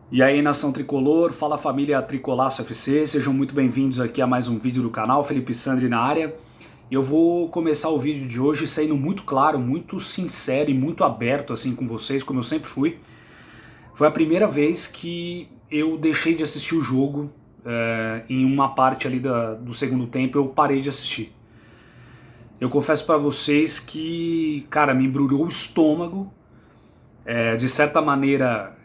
E aí, nação tricolor, fala família Tricolaço FC, sejam muito bem-vindos aqui a mais um vídeo do canal, Felipe Sandri na área. Eu vou começar o vídeo de hoje saindo muito claro, muito sincero e muito aberto assim com vocês, como eu sempre fui. Foi a primeira vez que eu deixei de assistir o jogo, em uma parte ali do segundo tempo eu parei de assistir. Eu confesso pra vocês que, cara, me embrulhou o estômago. De certa maneira,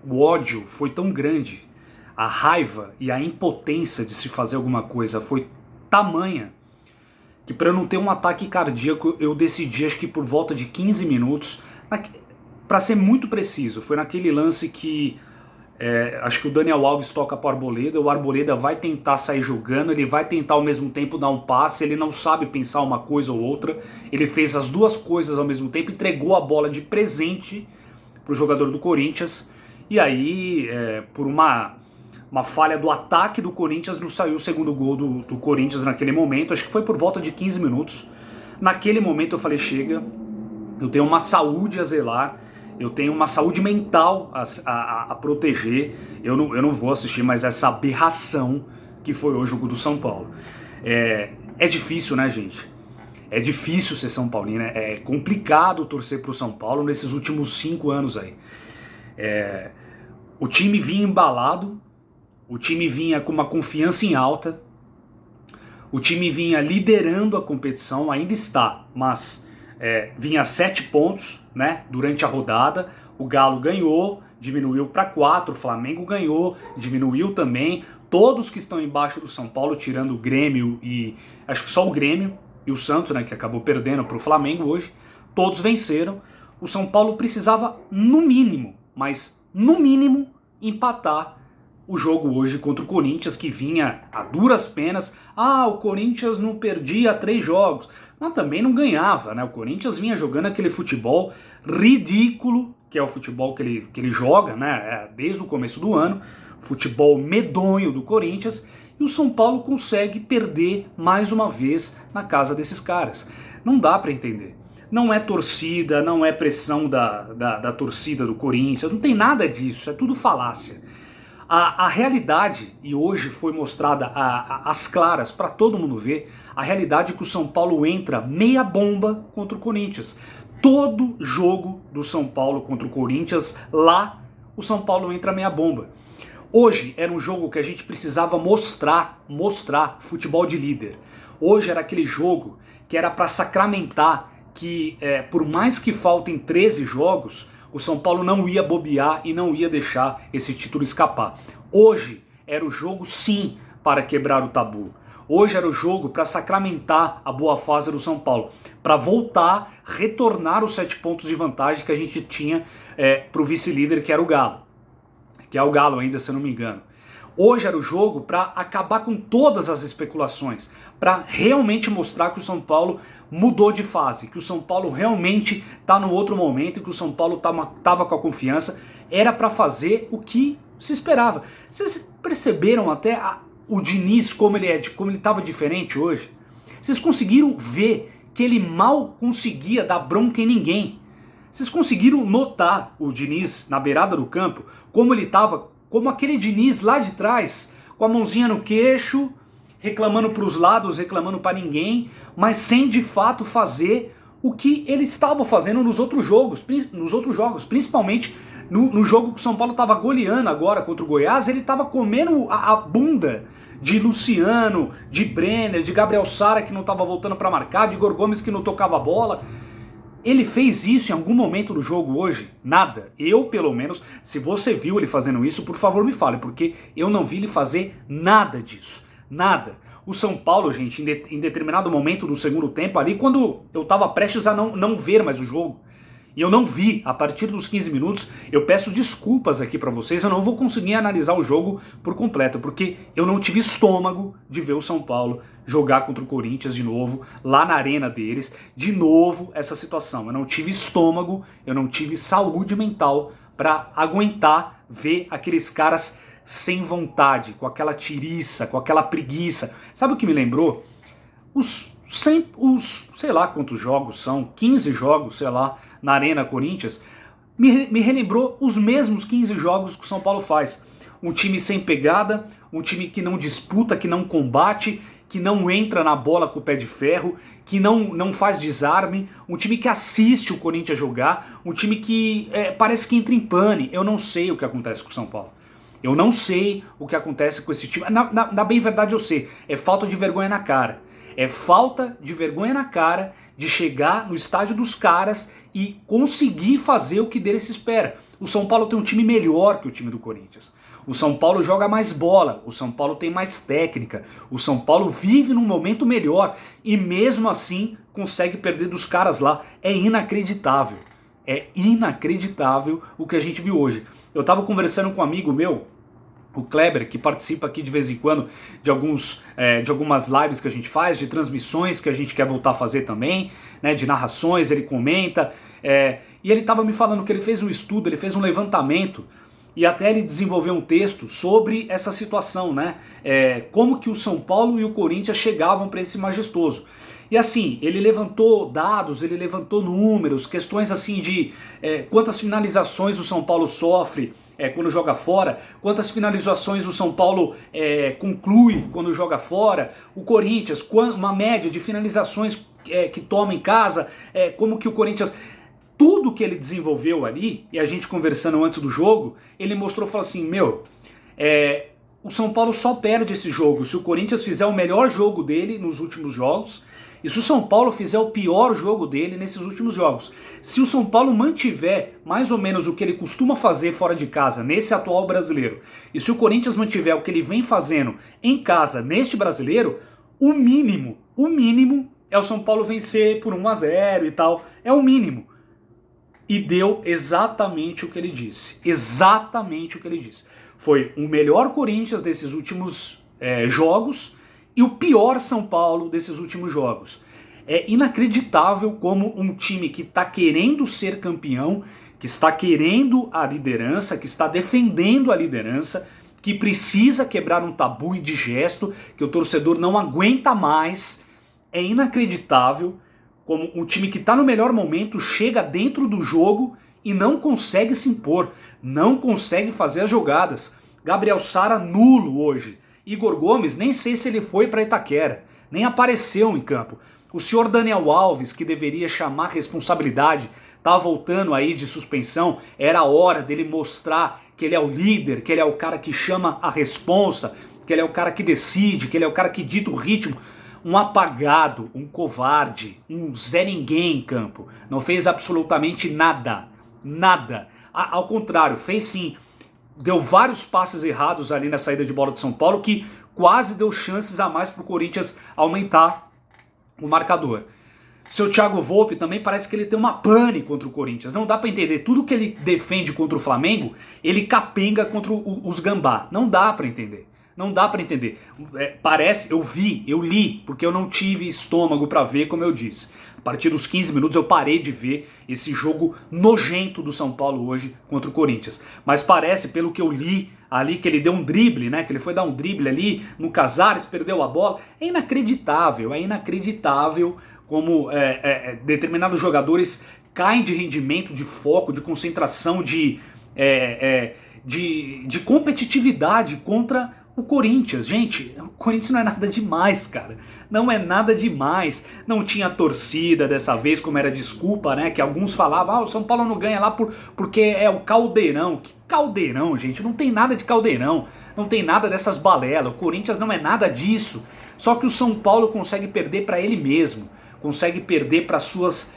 o ódio foi tão grande, a raiva e a impotência de se fazer alguma coisa foi tamanha, que para eu não ter um ataque cardíaco, eu decidi, acho que por volta de 15 minutos, para ser muito preciso, foi naquele lance que acho que o Daniel Alves toca para o Arboleda vai tentar sair jogando, ele vai tentar ao mesmo tempo dar um passe, ele não sabe pensar uma coisa ou outra, ele fez as duas coisas ao mesmo tempo, entregou a bola de presente para o jogador do Corinthians, e aí, por uma falha do ataque do Corinthians, não saiu o segundo gol do Corinthians naquele momento, acho que foi por volta de 15 minutos. Naquele momento eu falei, chega, eu tenho uma saúde a zelar, eu tenho uma saúde mental a proteger, eu não vou assistir mais essa aberração que foi hoje o jogo do São Paulo. É difícil, né, gente? É difícil ser São Paulino, é complicado torcer pro São Paulo nesses últimos 5 anos aí. O time vinha embalado, o time vinha com uma confiança em alta, o time vinha liderando a competição, ainda está, mas vinha 7 pontos, né, durante a rodada. O Galo ganhou, diminuiu para 4, o Flamengo ganhou, diminuiu também. Todos que estão embaixo do São Paulo, tirando o Grêmio e acho que só o Grêmio e o Santos, né, que acabou perdendo para o Flamengo hoje, todos venceram. O São Paulo precisava, no mínimo, mas no mínimo, empatar o jogo hoje contra o Corinthians, que vinha a duras penas. O Corinthians não perdia 3 jogos, mas também não ganhava, né? O Corinthians vinha jogando aquele futebol ridículo, que é o futebol que ele joga, né? Desde o começo do ano, futebol medonho do Corinthians, e o São Paulo consegue perder mais uma vez na casa desses caras. Não dá para entender. Não é torcida, não é pressão da torcida do Corinthians, não tem nada disso, é tudo falácia. A realidade, e hoje foi mostrada às claras para todo mundo ver, a realidade é que o São Paulo entra meia bomba contra o Corinthians. Todo jogo do São Paulo contra o Corinthians, lá o São Paulo entra meia bomba. Hoje era um jogo que a gente precisava mostrar futebol de líder. Hoje era aquele jogo que era para sacramentar que, por mais que faltem 13 jogos, o São Paulo não ia bobear e não ia deixar esse título escapar. Hoje era o jogo, sim, para quebrar o tabu. Hoje era o jogo para sacramentar a boa fase do São Paulo, para voltar, retornar os 7 pontos de vantagem que a gente tinha para o vice-líder, que era o Galo. Que é o Galo ainda, se eu não me engano. Hoje era o jogo para acabar com todas as especulações, para realmente mostrar que o São Paulo mudou de fase, que o São Paulo realmente está no outro momento, que o São Paulo estava com a confiança. Era para fazer o que se esperava. Vocês perceberam até o Diniz como ele estava diferente hoje? Vocês conseguiram ver que ele mal conseguia dar bronca em ninguém? Vocês conseguiram notar o Diniz na beirada do campo, como ele estava, como aquele Diniz lá de trás, com a mãozinha no queixo, reclamando para os lados, reclamando para ninguém, mas sem de fato fazer o que ele estava fazendo nos outros jogos, principalmente no jogo que o São Paulo estava goleando agora contra o Goiás. Ele estava comendo a bunda de Luciano, de Brenner, de Gabriel Sara, que não estava voltando para marcar, de Igor Gomes, que não tocava a bola. Ele fez isso em algum momento do jogo hoje? Nada. Eu, pelo menos, se você viu ele fazendo isso, por favor me fale, porque eu não vi ele fazer nada disso. Nada. O São Paulo, gente, em determinado momento do segundo tempo ali, quando eu estava prestes a não ver mais o jogo, e eu não vi a partir dos 15 minutos, eu peço desculpas aqui pra vocês, eu não vou conseguir analisar o jogo por completo, porque eu não tive estômago de ver o São Paulo jogar contra o Corinthians de novo, lá na arena deles, de novo essa situação. Eu não tive estômago, eu não tive saúde mental pra aguentar ver aqueles caras sem vontade, com aquela tiriça, com aquela preguiça. Sabe o que me lembrou? Sei lá quantos jogos são, 15 jogos, sei lá, na Arena Corinthians, me relembrou os mesmos 15 jogos que o São Paulo faz. Um time sem pegada, um time que não disputa, que não combate, que não entra na bola com o pé de ferro, que não faz desarme, um time que assiste o Corinthians jogar, um time que parece que entra em pane. Eu não sei o que acontece com o São Paulo. Eu não sei o que acontece com esse time. Na bem verdade eu sei, é falta de vergonha na cara. É falta de vergonha na cara de chegar no estádio dos caras e conseguir fazer o que dele se espera. O São Paulo tem um time melhor que o time do Corinthians. O São Paulo joga mais bola, o São Paulo tem mais técnica, o São Paulo vive num momento melhor e mesmo assim consegue perder dos caras lá. É inacreditável. É inacreditável o que a gente viu hoje. Eu tava conversando com um amigo meu, o Kleber, que participa aqui de vez em quando de algumas lives que a gente faz, de transmissões que a gente quer voltar a fazer também, né, de narrações, ele comenta, e ele tava me falando que ele fez um estudo, ele fez um levantamento, e até ele desenvolveu um texto sobre essa situação, né, como que o São Paulo e o Corinthians chegavam para esse majestoso. E assim, ele levantou dados, ele levantou números, questões assim de quantas finalizações o São Paulo sofre quando joga fora, quantas finalizações o São Paulo conclui quando joga fora, o Corinthians, uma média de finalizações que toma em casa, como que o Corinthians... Tudo que ele desenvolveu ali, e a gente conversando antes do jogo, ele mostrou, falou assim, o São Paulo só perde esse jogo se o Corinthians fizer o melhor jogo dele nos últimos jogos, e se o São Paulo fizer o pior jogo dele nesses últimos jogos. Se o São Paulo mantiver mais ou menos o que ele costuma fazer fora de casa nesse atual brasileiro, e se o Corinthians mantiver o que ele vem fazendo em casa neste brasileiro, o mínimo é o São Paulo vencer por 1-0 e tal, é o mínimo. E deu exatamente o que ele disse. Exatamente o que ele disse. Foi o melhor Corinthians desses últimos jogos e o pior São Paulo desses últimos jogos. É inacreditável como um time que está querendo ser campeão, que está querendo a liderança, que está defendendo a liderança, que precisa quebrar um tabu indigesto, que o torcedor não aguenta mais. É inacreditável como um time que está no melhor momento chega dentro do jogo e não consegue se impor, não consegue fazer as jogadas. Gabriel Sara nulo hoje. Igor Gomes, nem sei se ele foi para Itaquera, nem apareceu em campo. O senhor Daniel Alves, que deveria chamar responsabilidade, tá voltando aí de suspensão, era a hora dele mostrar que ele é o líder, que ele é o cara que chama a responsa, que ele é o cara que decide, que ele é o cara que dita o ritmo. Um apagado, um covarde, um Zé Ninguém em campo. Não fez absolutamente nada. Nada. Ao contrário, fez sim. Deu vários passes errados ali na saída de bola de São Paulo que quase deu chances a mais pro Corinthians aumentar o marcador. Seu Thiago Volpe também parece que ele tem uma pane contra o Corinthians. Não dá pra entender. Tudo que ele defende contra o Flamengo, ele capenga contra os Gambá. Não dá pra entender. Não dá pra entender. Parece, eu li, porque eu não tive estômago pra ver, como eu disse. A partir dos 15 minutos eu parei de ver esse jogo nojento do São Paulo hoje contra o Corinthians. Mas parece, pelo que eu li ali, que ele deu um drible, né? Que ele foi dar um drible ali no Casares, perdeu a bola. É inacreditável como determinados jogadores caem de rendimento, de foco, de concentração, de competitividade contra o Corinthians. Gente, o Corinthians não é nada demais, cara. Não é nada demais. Não tinha torcida dessa vez, como era desculpa, né? Que alguns falavam, o São Paulo não ganha lá porque é o caldeirão. Que caldeirão, gente? Não tem nada de caldeirão. Não tem nada dessas balelas. O Corinthians não é nada disso. Só que o São Paulo consegue perder para ele mesmo. Consegue perder para suas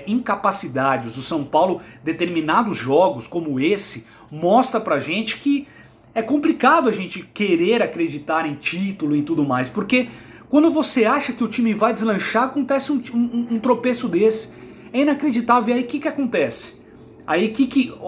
incapacidades. O São Paulo, determinados jogos como esse, mostra pra gente que é complicado a gente querer acreditar em título e tudo mais, porque quando você acha que o time vai deslanchar, acontece um tropeço desse. É inacreditável. E aí o que acontece? Aí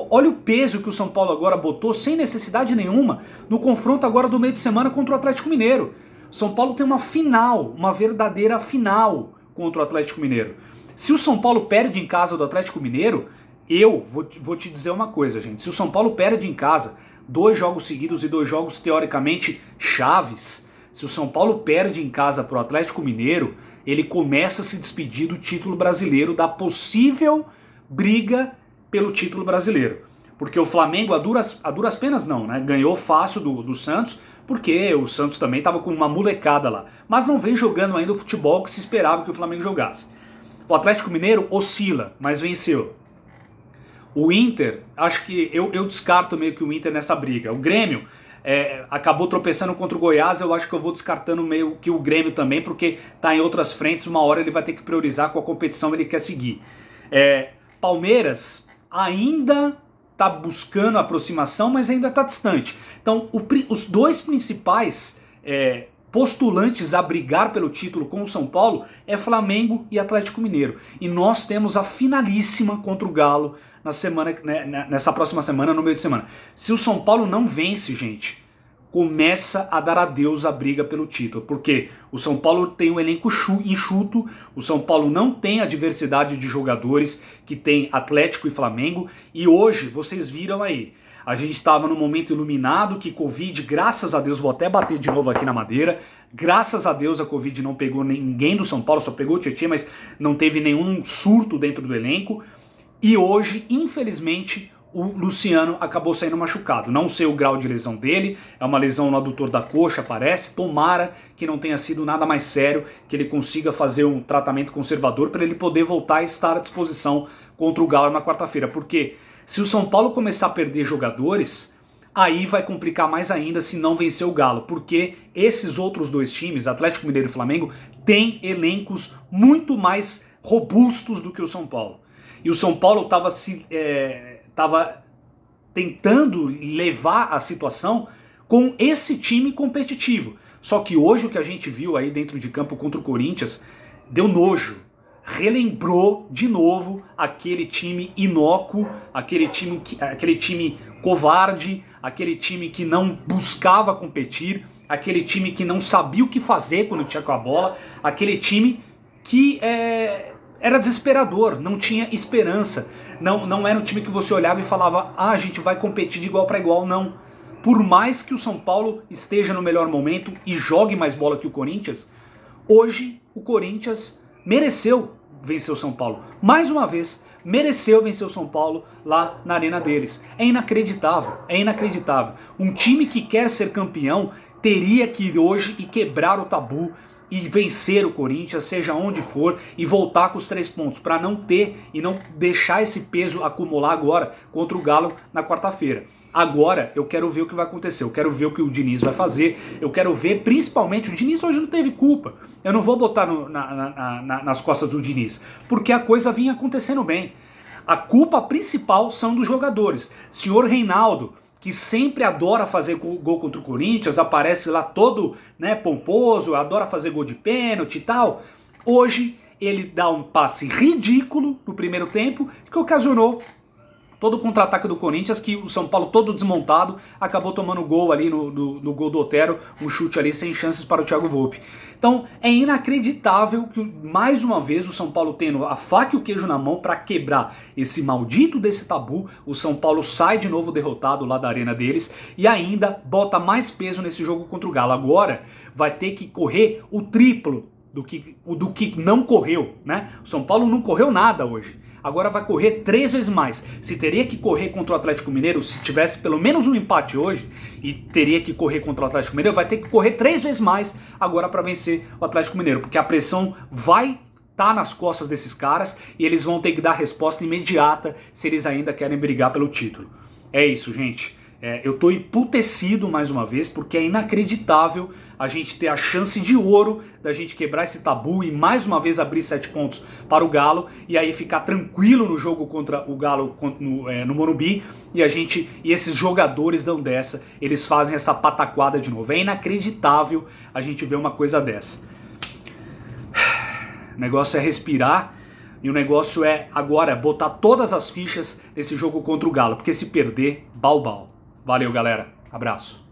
olha o peso que o São Paulo agora botou, sem necessidade nenhuma, no confronto agora do meio de semana contra o Atlético Mineiro. São Paulo tem uma final, uma verdadeira final contra o Atlético Mineiro. Se o São Paulo perde em casa do Atlético Mineiro, eu vou te dizer uma coisa, gente. Se o São Paulo perde em casa 2 jogos seguidos e 2 jogos teoricamente chaves, se o São Paulo perde em casa pro Atlético Mineiro, ele começa a se despedir do título brasileiro, da possível briga pelo título brasileiro. Porque o Flamengo, a duras penas não, né? Ganhou fácil do Santos, porque o Santos também estava com uma molecada lá. Mas não vem jogando ainda o futebol que se esperava que o Flamengo jogasse. O Atlético Mineiro oscila, mas venceu. O Inter, acho que eu descarto meio que o Inter nessa briga. O Grêmio acabou tropeçando contra o Goiás, eu acho que eu vou descartando meio que o Grêmio também, porque tá em outras frentes, uma hora ele vai ter que priorizar qual competição ele quer seguir. Palmeiras ainda tá buscando aproximação, mas ainda tá distante. Então os dois principais postulantes a brigar pelo título com o São Paulo é Flamengo e Atlético Mineiro. E nós temos a finalíssima contra o Galo nessa próxima semana, no meio de semana. Se o São Paulo não vence, gente, começa a dar adeus à briga pelo título, porque o São Paulo tem um elenco enxuto, o São Paulo não tem a diversidade de jogadores que tem Atlético e Flamengo, e hoje, vocês viram aí, a gente estava num momento iluminado que Covid, graças a Deus, vou até bater de novo aqui na madeira, graças a Deus a Covid não pegou ninguém do São Paulo, só pegou o Tietchan, mas não teve nenhum surto dentro do elenco. E hoje, infelizmente, o Luciano acabou saindo machucado. Não sei o grau de lesão dele, é uma lesão no adutor da coxa, parece. Tomara que não tenha sido nada mais sério, que ele consiga fazer um tratamento conservador para ele poder voltar a estar à disposição contra o Galo na quarta-feira, porque se o São Paulo começar a perder jogadores, aí vai complicar mais ainda se não vencer o Galo, porque esses outros dois times, Atlético Mineiro e Flamengo, têm elencos muito mais robustos do que o São Paulo. E o São Paulo estava tentando levar a situação com esse time competitivo. Só que hoje o que a gente viu aí dentro de campo contra o Corinthians deu nojo. Relembrou de novo aquele time inócuo, aquele time covarde, aquele time que não buscava competir, aquele time que não sabia o que fazer quando tinha com a bola, aquele time que era desesperador, não tinha esperança, não era um time que você olhava e falava, a gente vai competir de igual para igual, não. Por mais que o São Paulo esteja no melhor momento e jogue mais bola que o Corinthians, hoje o Corinthians mereceu vencer o São Paulo. Mais uma vez, mereceu vencer o São Paulo lá na arena deles. É inacreditável, é inacreditável. Um time que quer ser campeão teria que ir hoje e quebrar o tabu e vencer o Corinthians, seja onde for, e voltar com os 3 pontos, para não ter e não deixar esse peso acumular agora contra o Galo na quarta-feira. Agora eu quero ver o que vai acontecer, eu quero ver o que o Diniz vai fazer, eu quero ver principalmente, o Diniz hoje não teve culpa, eu não vou botar nas costas do Diniz, porque a coisa vinha acontecendo bem. A culpa principal são dos jogadores. Senhor Reinaldo, que sempre adora fazer gol contra o Corinthians, aparece lá todo, né, pomposo, adora fazer gol de pênalti e tal. Hoje ele dá um passe ridículo no primeiro tempo, que ocasionou todo o contra-ataque do Corinthians, que o São Paulo todo desmontado, acabou tomando gol ali no gol do Otero, um chute ali sem chances para o Thiago Volpi. Então é inacreditável que mais uma vez o São Paulo tendo a faca e o queijo na mão para quebrar esse maldito desse tabu, o São Paulo sai de novo derrotado lá da arena deles e ainda bota mais peso nesse jogo contra o Galo. Agora vai ter que correr o triplo do que não correu, né? O São Paulo não correu nada hoje. Agora vai correr 3 vezes mais. Se teria que correr contra o Atlético Mineiro, se tivesse pelo menos um empate hoje, e teria que correr contra o Atlético Mineiro, vai ter que correr 3 vezes mais agora para vencer o Atlético Mineiro, porque a pressão vai estar nas costas desses caras e eles vão ter que dar resposta imediata se eles ainda querem brigar pelo título. É isso, gente. Eu tô emputecido mais uma vez, porque é inacreditável a gente ter a chance de ouro da gente quebrar esse tabu e mais uma vez abrir 7 pontos para o Galo e aí ficar tranquilo no jogo contra o Galo no Morumbi e esses jogadores dão dessa, eles fazem essa pataquada de novo. É inacreditável a gente ver uma coisa dessa. O negócio é respirar e o negócio é agora botar todas as fichas nesse jogo contra o Galo, porque se perder, bau. Valeu, galera. Abraço.